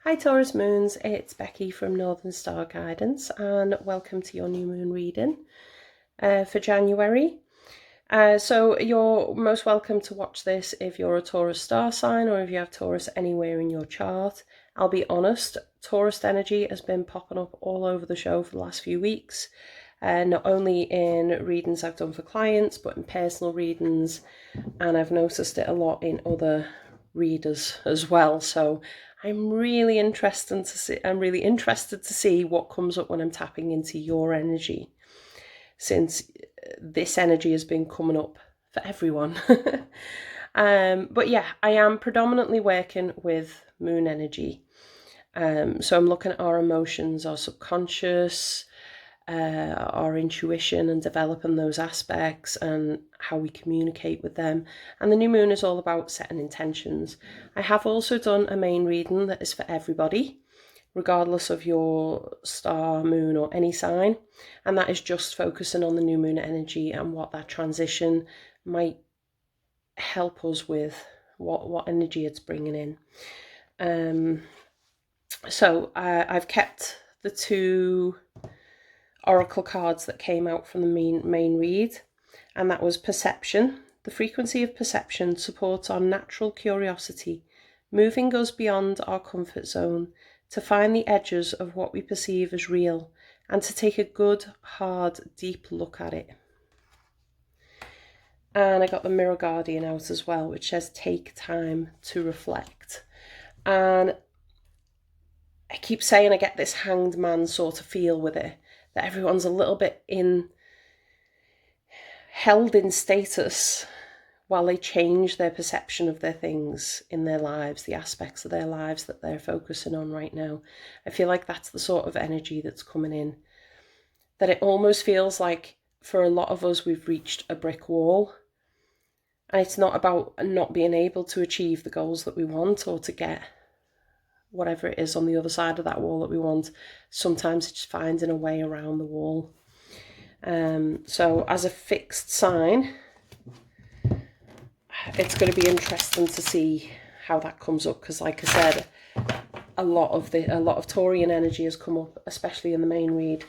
Hi Taurus Moons, it's Becky from Northern Star Guidance and welcome to your new moon reading for January. So you're most welcome to watch this if you're a Taurus star sign or if you have Taurus anywhere in your chart. I'll be honest, Taurus energy has been popping up all over the show for the last few weeks. Not only in readings I've done for clients, but in personal readings, and I've noticed it a lot in other readers as well. So I'm really interested to see what comes up when I'm tapping into your energy, since this energy has been coming up for everyone. But yeah, I am predominantly working with moon energy. So I'm looking at our emotions, our subconscious, our intuition, and developing those aspects and how we communicate with them. And the new moon is all about setting intentions. I have also done a main reading that is for everybody, regardless of your star, moon, or any sign, and that is just focusing on the new moon energy and what that transition might help us with, what energy it's bringing in. So I've kept the two oracle cards that came out from the main read, and that was perception. The frequency of perception supports our natural curiosity, moving us beyond our comfort zone to find the edges of what we perceive as real and to take a good, hard, deep look at it. And I got the Mirror Guardian out as well, which says take time to reflect. And I keep saying I get this hanged man sort of feel with it, that everyone's a little bit held in status while they change their perception of their things in their lives, the aspects of their lives that they're focusing on right now. I feel like that's the sort of energy that's coming in, that it almost feels like for a lot of us we've reached a brick wall, and it's not about not being able to achieve the goals that we want or to get whatever it is on the other side of that wall that we want. Sometimes it's finding a way around the wall. So as a fixed sign, it's going to be interesting to see how that comes up, because like I said, a lot of Taurian energy has come up, especially in the main read.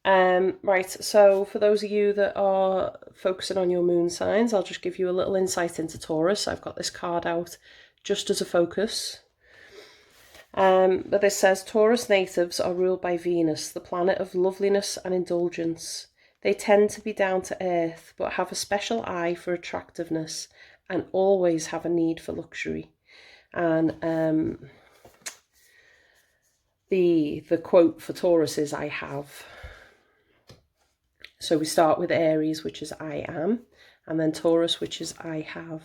Right, so for those of you that are focusing on your moon signs, I'll just give you a little insight into Taurus. I've got this card out just as a focus. But this says, Taurus natives are ruled by Venus, the planet of loveliness and indulgence. They tend to be down to earth, but have a special eye for attractiveness and always have a need for luxury. And the quote for Taurus is, I have. So we start with Aries, which is I am, and then Taurus, which is I have.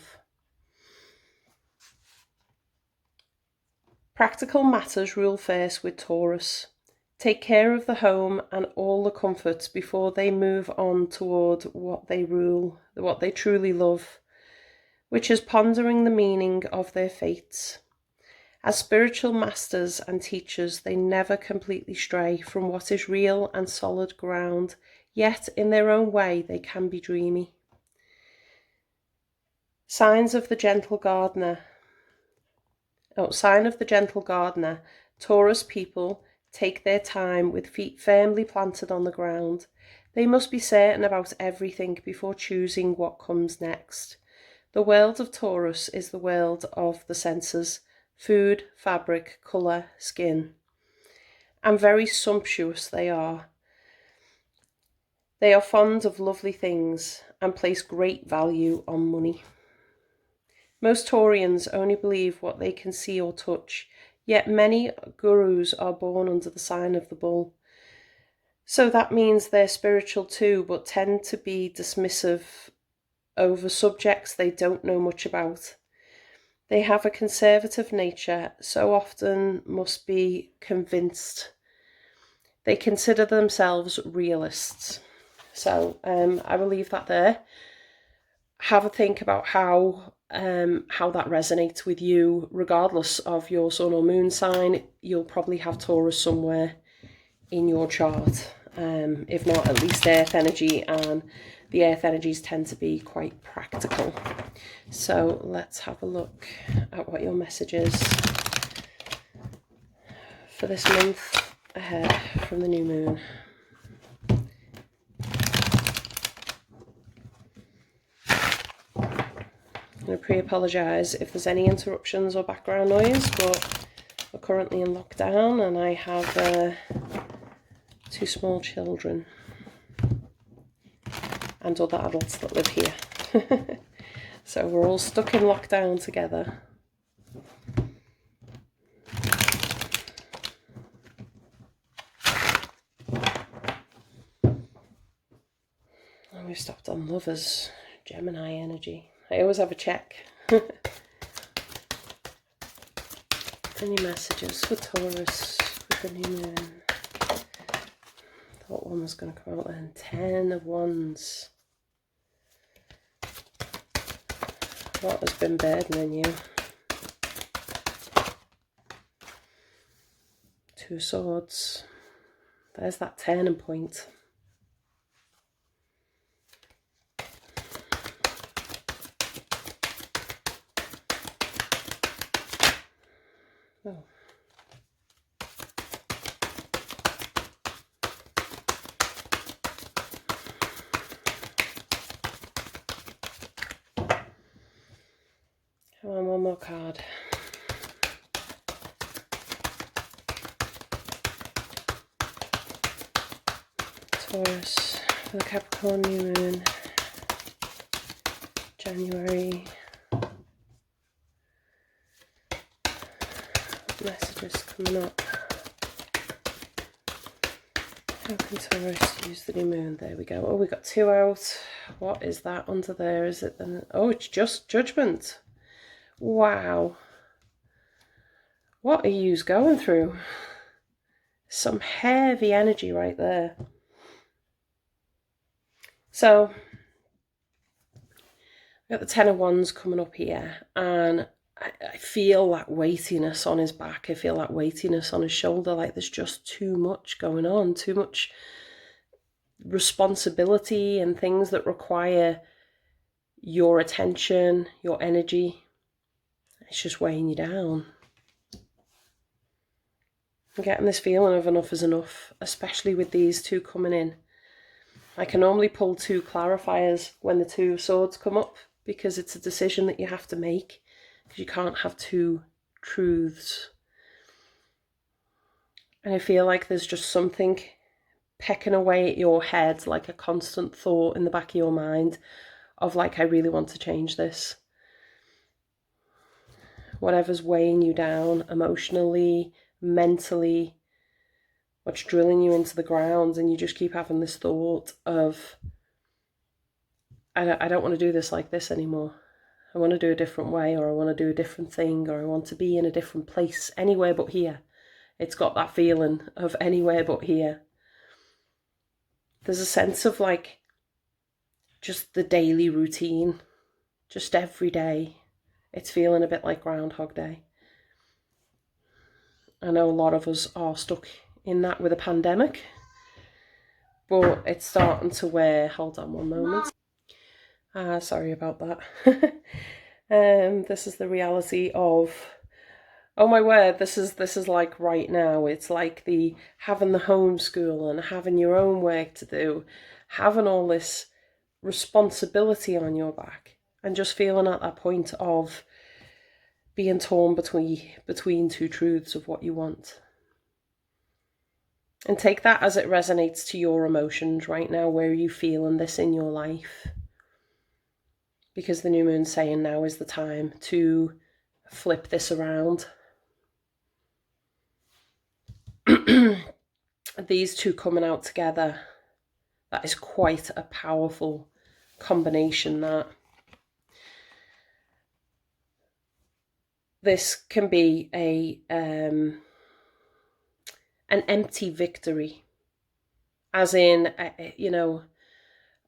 Practical matters rule first with Taurus. Take care of the home and all the comforts before they move on toward what they truly love, which is pondering the meaning of their fates. As spiritual masters and teachers, they never completely stray from what is real and solid ground, yet in their own way they can be dreamy. Sign of the gentle gardener. Taurus people take their time with feet firmly planted on the ground. They must be certain about everything before choosing what comes next. The world of Taurus is the world of the senses: food, fabric, colour, skin. And very sumptuous they are. They are fond of lovely things and place great value on money. Most Taurians only believe what they can see or touch, yet many gurus are born under the sign of the bull. So that means they're spiritual too, but tend to be dismissive over subjects they don't know much about. They have a conservative nature, so often must be convinced. They consider themselves realists. So I will leave that there. Have a think about how that resonates with you. Regardless of your sun or moon sign, you'll probably have Taurus somewhere in your chart. If not, at least earth energy, and the earth energies tend to be quite practical. So let's have a look at what your message is. for this month ahead from the new moon. I'm going to pre-apologise if there's any interruptions or background noise, but we're currently in lockdown and I have 2 small children and other adults that live here. So we're all stuck in lockdown together. And we've stopped on Lovers, Gemini energy. I always have a check. Any messages for Taurus with the new moon? Thought one was going to come out then. 10 of Wands. What has been burdening you? 2 of Swords. There's that turning point. Oh. Come on, one more card. Taurus for the Capricorn new moon. January. Messages coming up. How can Taurus use the new moon? There we go. Oh, we got 2 out. What is that under there? Is it then? Oh, it's just Judgment. Wow. What are you going through? Some heavy energy right there. So, I've got the 10 of Wands coming up here, and I feel that weightiness on his back. I feel that weightiness on his shoulder, like there's just too much going on, too much responsibility and things that require your attention, your energy. It's just weighing you down. I'm getting this feeling of enough is enough, especially with these 2 coming in. I can normally pull 2 clarifiers when the 2 of Swords come up, because it's a decision that you have to make, because you can't have 2 truths. And I feel like there's just something pecking away at your head, like a constant thought in the back of your mind of like, I really want to change this. Whatever's weighing you down emotionally, mentally, what's drilling you into the ground, and you just keep having this thought of, I don't want to do this like this anymore. I want to do a different way, or I want to do a different thing, or I want to be in a different place, anywhere but here. It's got that feeling of anywhere but here. There's a sense of like just the daily routine, just every day. It's feeling a bit like Groundhog Day. I know a lot of us are stuck in that with a pandemic, but it's starting to wear, hold on one moment. Sorry about that. This is the reality of, oh my word, this is like right now. It's like the having the homeschool and having your own work to do, having all this responsibility on your back, and just feeling at that point of being torn between 2 truths of what you want. And take that as it resonates to your emotions right now. Where are you feeling this in your life? Because the new moon's saying now is the time to flip this around. These 2 coming out together, that is quite a powerful combination. That this can be an empty victory, as in, you know,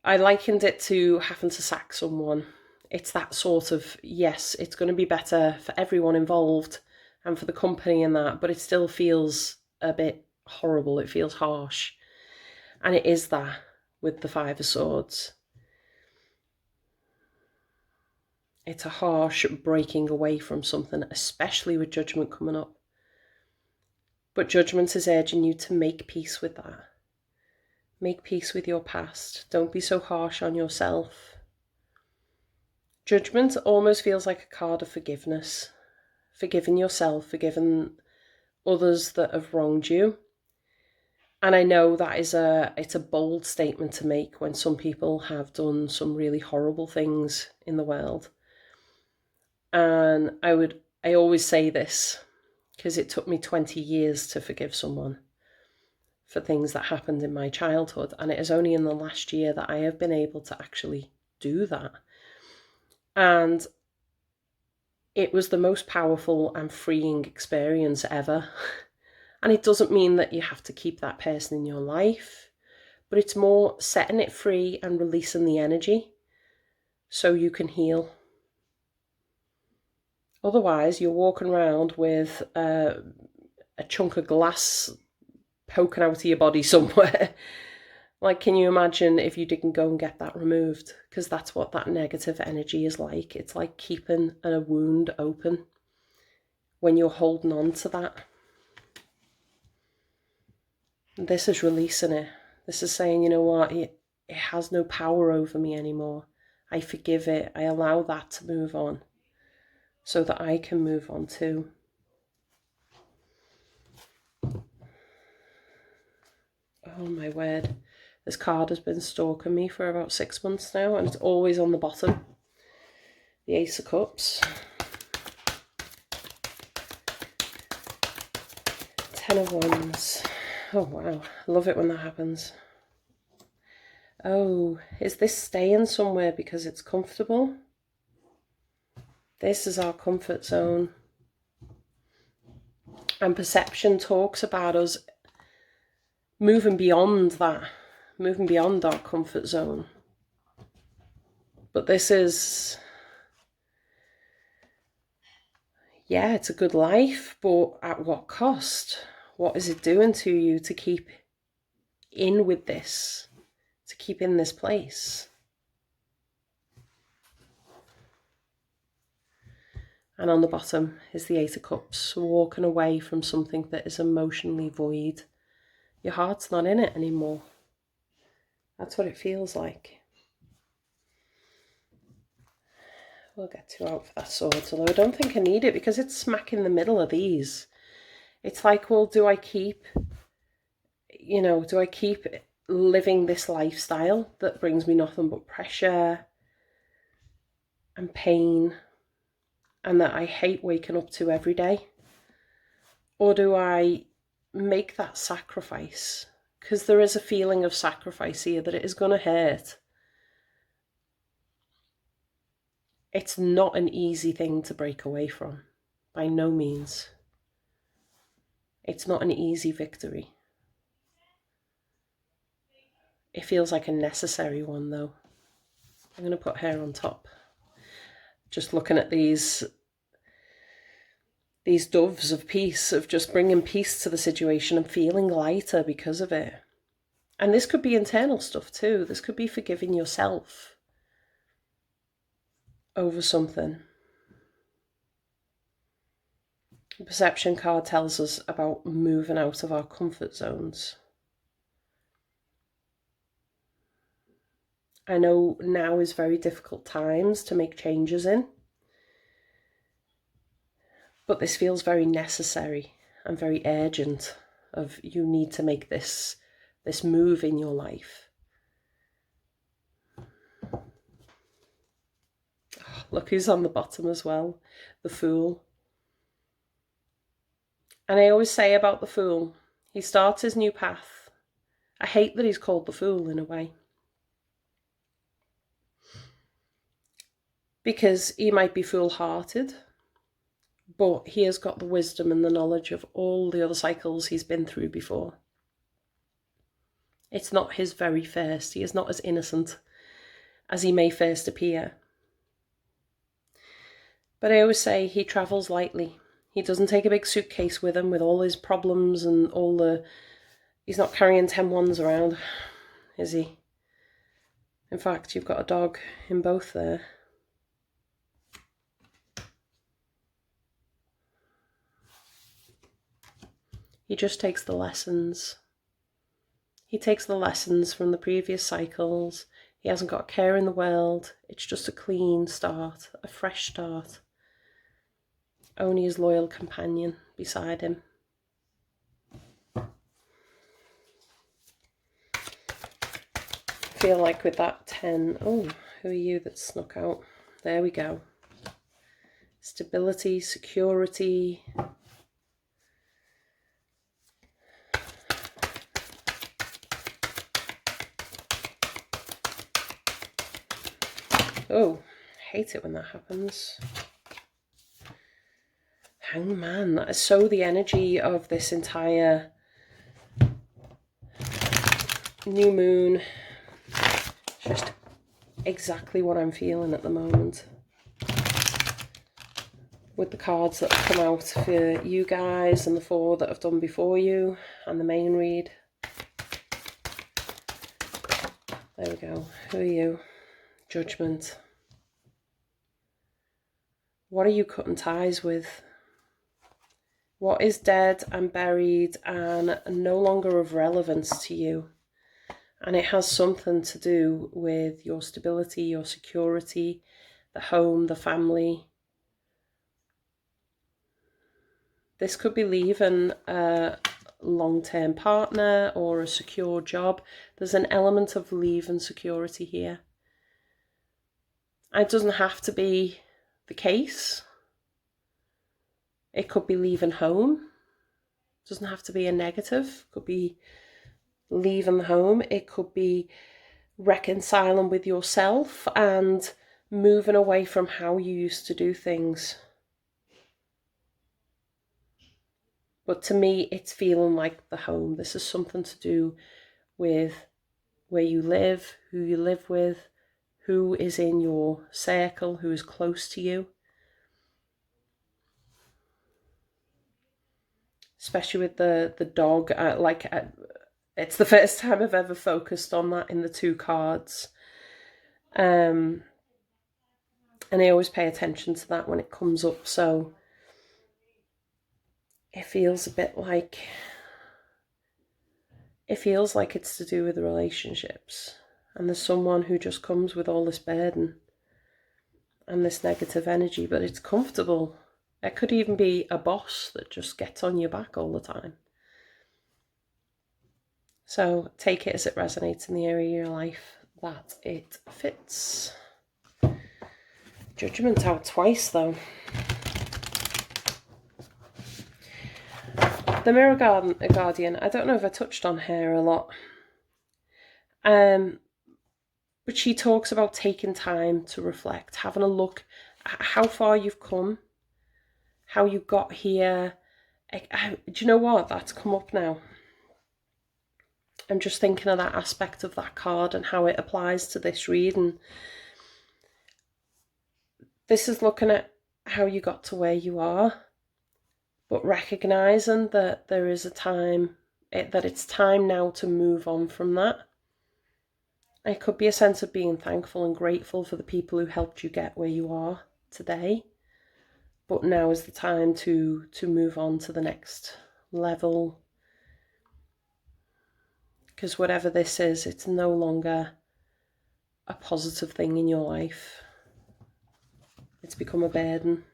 I likened it to having to sack someone. It's that sort of, yes, it's going to be better for everyone involved and for the company and that, but it still feels a bit horrible. It feels harsh. And it is that with the 5 of Swords. It's a harsh breaking away from something, especially with Judgment coming up. But Judgment is urging you to make peace with that. Make peace with your past. Don't be so harsh on yourself. Judgment almost feels like a card of forgiveness. Forgiving yourself, forgiving others that have wronged you. And I know that it's a bold statement to make when some people have done some really horrible things in the world. And I always say this because it took me 20 years to forgive someone for things that happened in my childhood. And it is only in the last year that I have been able to actually do that. And it was the most powerful and freeing experience ever. And it doesn't mean that you have to keep that person in your life, but it's more setting it free and releasing the energy so you can heal. Otherwise, you're walking around with a chunk of glass poking out of your body somewhere. Like, can you imagine if you didn't go and get that removed? Because that's what that negative energy is like. It's like keeping a wound open when you're holding on to that. This is releasing it. This is saying, you know what, it has no power over me anymore. I forgive it. I allow that to move on so that I can move on too. Oh my word. This card has been stalking me for about 6 months now, and it's always on the bottom. The Ace of Cups. 10 of Wands. Oh wow, I love it when that happens. Oh, is this staying somewhere because it's comfortable? This is our comfort zone. And perception talks about us moving beyond that, moving beyond our comfort zone. But this is, yeah, it's a good life, but at what cost? What is it doing to you to keep in with this, to keep in this place? And on the bottom is the Eight of Cups, walking away from something that is emotionally void. Your heart's not in it anymore. That's what it feels like. We'll get 2 out for that sword, although I don't think I need it because it's smack in the middle of these. It's like, well, do I keep living this lifestyle that brings me nothing but pressure and pain and that I hate waking up to every day? Or do I make that sacrifice? Because there is a feeling of sacrifice here that it is going to hurt. It's not an easy thing to break away from, by no means. It's not an easy victory. It feels like a necessary one, though. I'm going to put her on top. Just looking at these doves of peace, of just bringing peace to the situation and feeling lighter because of it. And this could be internal stuff too. This could be forgiving yourself over something. The perception card tells us about moving out of our comfort zones. I know now is very difficult times to make changes in, but this feels very necessary and very urgent. Of you need to make this move in your life. Oh, look who's on the bottom as well, the Fool. And I always say about the Fool, he starts his new path. I hate that he's called the Fool in a way, because he might be foolhardy, but he has got the wisdom and the knowledge of all the other cycles he's been through before. It's not his very first. He is not as innocent as he may first appear. But I always say he travels lightly. He doesn't take a big suitcase with him with all his problems and he's not carrying 10 wands around, is he? In fact, you've got a dog in both there. He just takes the lessons. He takes the lessons from the previous cycles. He hasn't got a care in the world. It's just a clean start, a fresh start. Only his loyal companion beside him. I feel like with that 10, oh, who are you that snuck out? There we go. Stability, security. Oh, hate it when that happens. Hangman, that is so the energy of this entire new moon. Just exactly what I'm feeling at the moment. With the cards that have come out for you guys and the 4 that have done before you and the main read. There we go. Who are you? Judgment. What are you cutting ties with? What is dead and buried and no longer of relevance to you? And it has something to do with your stability, your security, the home, the family. This could be leaving a long-term partner or a secure job. There's an element of leave and security here. It doesn't have to be the case. It could be leaving home. It doesn't have to be a negative. It could be leaving the home. It could be reconciling with yourself and moving away from how you used to do things. But to me, it's feeling like the home. This is something to do with where you live, who you live with, who is in your circle, who is close to you. Especially with the dog. It's the first time I've ever focused on that in the 2 cards. And I always pay attention to that when it comes up. So it feels a bit like, it's to do with the relationships. And there's someone who just comes with all this burden and this negative energy, but it's comfortable. It could even be a boss that just gets on your back all the time. So take it as it resonates in the area of your life that it fits. Judgment out twice though. The Mirror Guardian, I don't know if I touched on her a lot. But she talks about taking time to reflect, having a look at how far you've come, how you got here. Do you know what? That's come up now. I'm just thinking of that aspect of that card and how it applies to this reading. This is looking at how you got to where you are, but recognizing that there is a time, that it's time now to move on from that. It could be a sense of being thankful and grateful for the people who helped you get where you are today. But now is the time to move on to the next level. Because whatever this is, it's no longer a positive thing in your life. It's become a burden.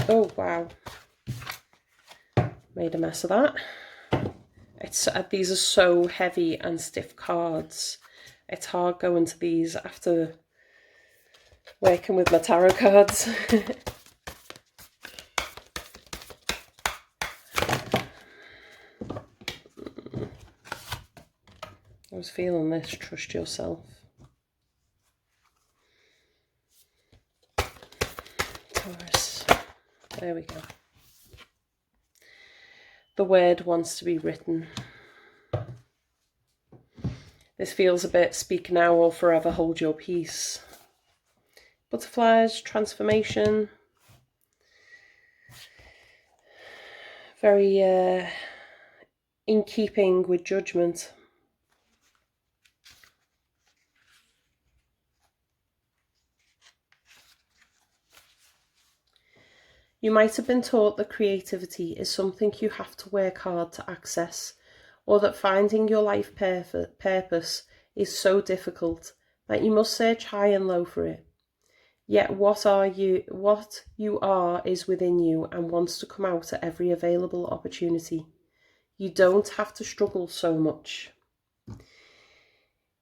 Oh, wow. Made a mess of that. These are so heavy and stiff cards. It's hard going to these after working with my tarot cards. I was feeling this, trust yourself. Taurus. There we go. The word wants to be written. This feels a bit speak now or forever hold your peace. Butterflies, transformation. Very in keeping with judgment. You might have been taught that creativity is something you have to work hard to access, or that finding your life purpose is so difficult that you must search high and low for it. Yet what you are is within you and wants to come out at every available opportunity. You don't have to struggle so much.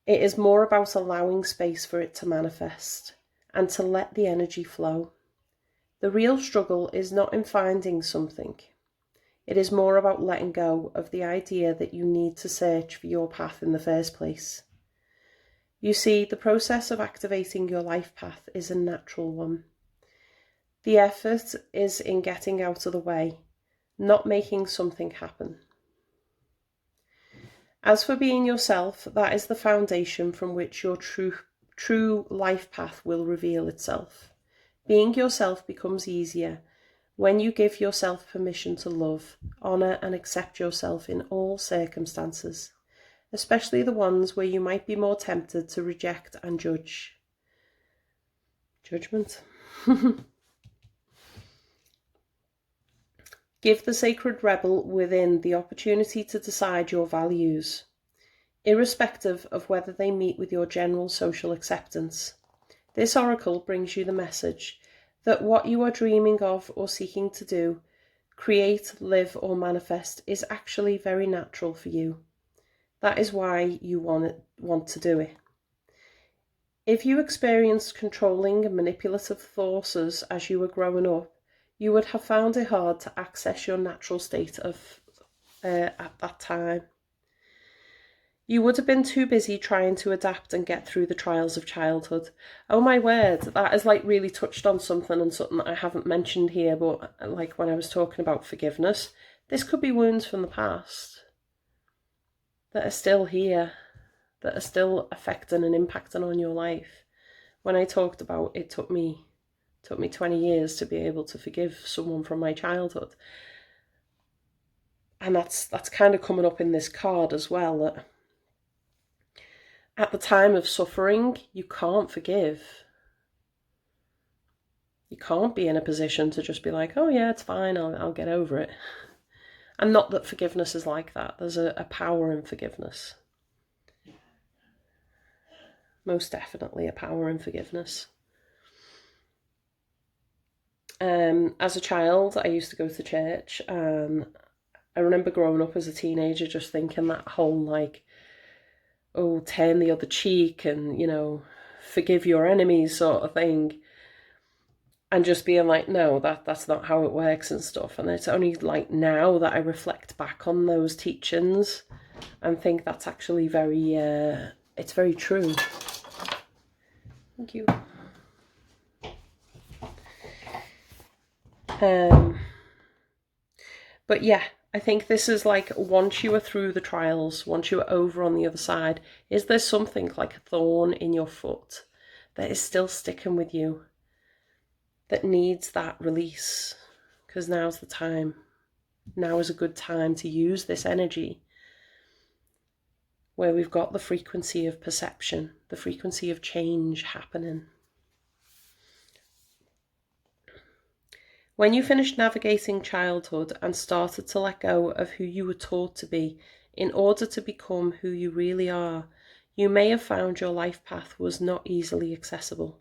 It is more about allowing space for it to manifest and to let the energy flow. The real struggle is not in finding something. It is more about letting go of the idea that you need to search for your path in the first place. You see, the process of activating your life path is a natural one. The effort is in getting out of the way, not making something happen. As for being yourself, that is the foundation from which your true life path will reveal itself. Being yourself becomes easier when you give yourself permission to love, honour and accept yourself in all circumstances, especially the ones where you might be more tempted to reject and judge. Judgment. Give the sacred rebel within the opportunity to decide your values, irrespective of whether they meet with your general social acceptance. This oracle brings you the message that what you are dreaming of or seeking to do, create, live, or manifest is actually very natural for you. That is why you want to do it. If you experienced controlling and manipulative forces as you were growing up, you would have found it hard to access your natural state at that time. You would have been too busy trying to adapt and get through the trials of childhood. Oh my word, that has really touched on something that I haven't mentioned here, but like when I was talking about forgiveness, this could be wounds from the past that are still here, that are still affecting and impacting on your life. When I talked about it took me 20 years to be able to forgive someone from my childhood. And that's kind of coming up in this card as well, that at the time of suffering, you can't forgive. You can't be in a position to just be like, oh yeah, it's fine, I'll get over it. And not that forgiveness is like that. There's a power in forgiveness. Most definitely a power in forgiveness. As a child, I used to go to church, and I remember growing up as a teenager just thinking that whole turn the other cheek and, forgive your enemies sort of thing. And just being like, no, that's not how it works and stuff. And it's only now that I reflect back on those teachings and think that's actually it's very true. Thank you. But yeah, I think this is once you are through the trials, once you are over on the other side, is there something like a thorn in your foot that is still sticking with you, that needs that release? Because now's the time. Now is a good time to use this energy where we've got the frequency of perception, the frequency of change happening. When you finished navigating childhood and started to let go of who you were taught to be in order to become who you really are, you may have found your life path was not easily accessible.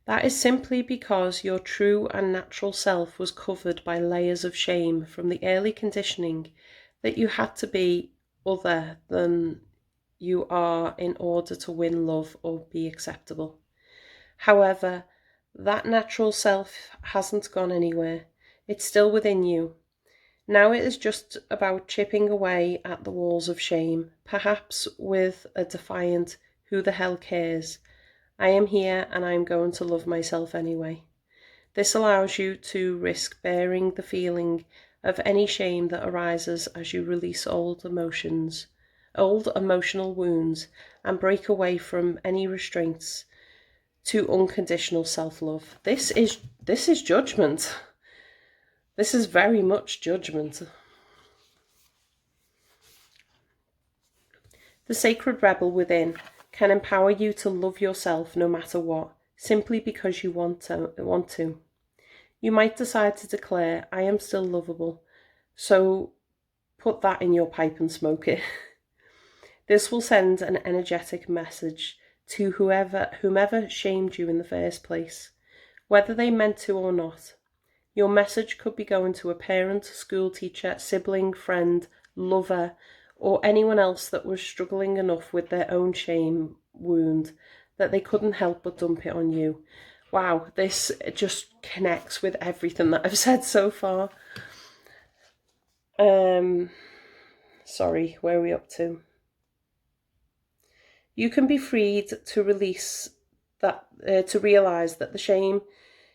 That is simply because your true and natural self was covered by layers of shame from the early conditioning that you had to be other than you are in order to win love or be acceptable. However, that natural self hasn't gone anywhere. It's still within you. Now it is just about chipping away at the walls of shame, perhaps with a defiant, who the hell cares? I am here and I am going to love myself anyway. This allows you to risk bearing the feeling of any shame that arises as you release old emotional wounds, and break away from any restraints to unconditional self-love. This is judgment. This is very much judgment. The sacred rebel within can empower you to love yourself no matter what, simply because you want to. You might decide to declare, I am still lovable. So put that in your pipe and smoke it. This will send an energetic message to whomever shamed you in the first place, whether they meant to or not. Your message could be going to a parent, school teacher, sibling, friend, lover, or anyone else that was struggling enough with their own shame wound that they couldn't help but dump it on you. Wow, this just connects with everything that I've said so far. Sorry, where are we up to? You can be freed to release that, to realize that the shame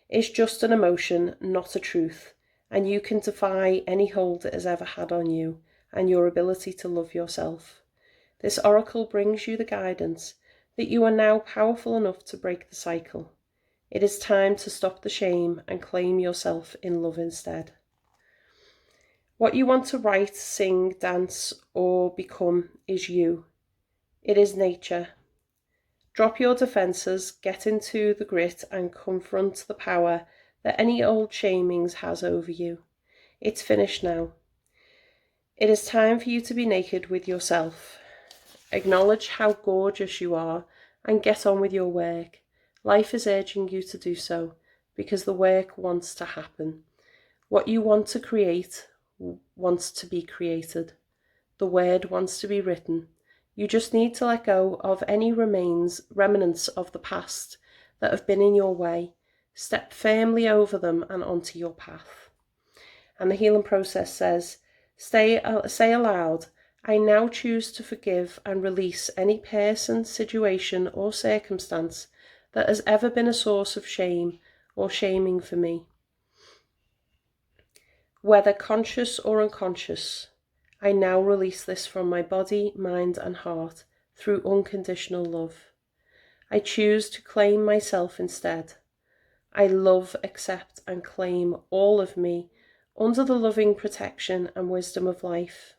is just an emotion, not a truth, and you can defy any hold it has ever had on you and your ability to love yourself. This oracle brings you the guidance that you are now powerful enough to break the cycle. It is time to stop the shame and claim yourself in love instead. What you want to write, sing, dance, or become is you. It is nature. Drop your defences, get into the grit, and confront the power that any old shamings has over you. It's finished now. It is time for you to be naked with yourself. Acknowledge how gorgeous you are and get on with your work. Life is urging you to do so because the work wants to happen. What you want to create wants to be created. The word wants to be written. You just need to let go of any remnants of the past that have been in your way. Step firmly over them and onto your path. And the healing process says, say aloud, I now choose to forgive and release any person, situation, or circumstance that has ever been a source of shame or shaming for me. Whether conscious or unconscious, I now release this from my body, mind, and heart through unconditional love. I choose to claim myself instead. I love, accept, and claim all of me under the loving protection and wisdom of life.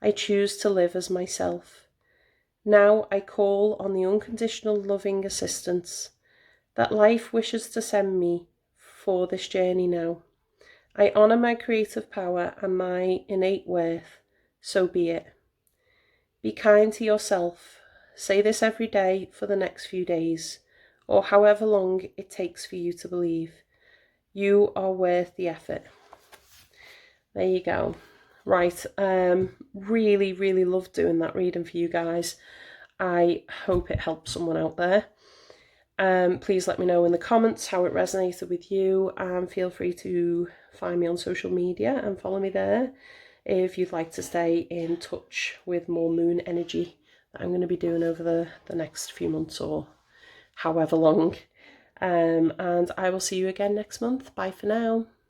I choose to live as myself. Now I call on the unconditional loving assistance that life wishes to send me for this journey now. I honour my creative power and my innate worth. So be it. Be kind to yourself. Say this every day for the next few days, or however long it takes for you to believe. You are worth the effort. There you go. Right, really, really loved doing that reading for you guys. I hope it helps someone out there. Please let me know in the comments how it resonated with you, and feel free to find me on social media and follow me there if you'd like to stay in touch with more moon energy that I'm going to be doing over the next few months or however long. And I will see you again next month. Bye for now.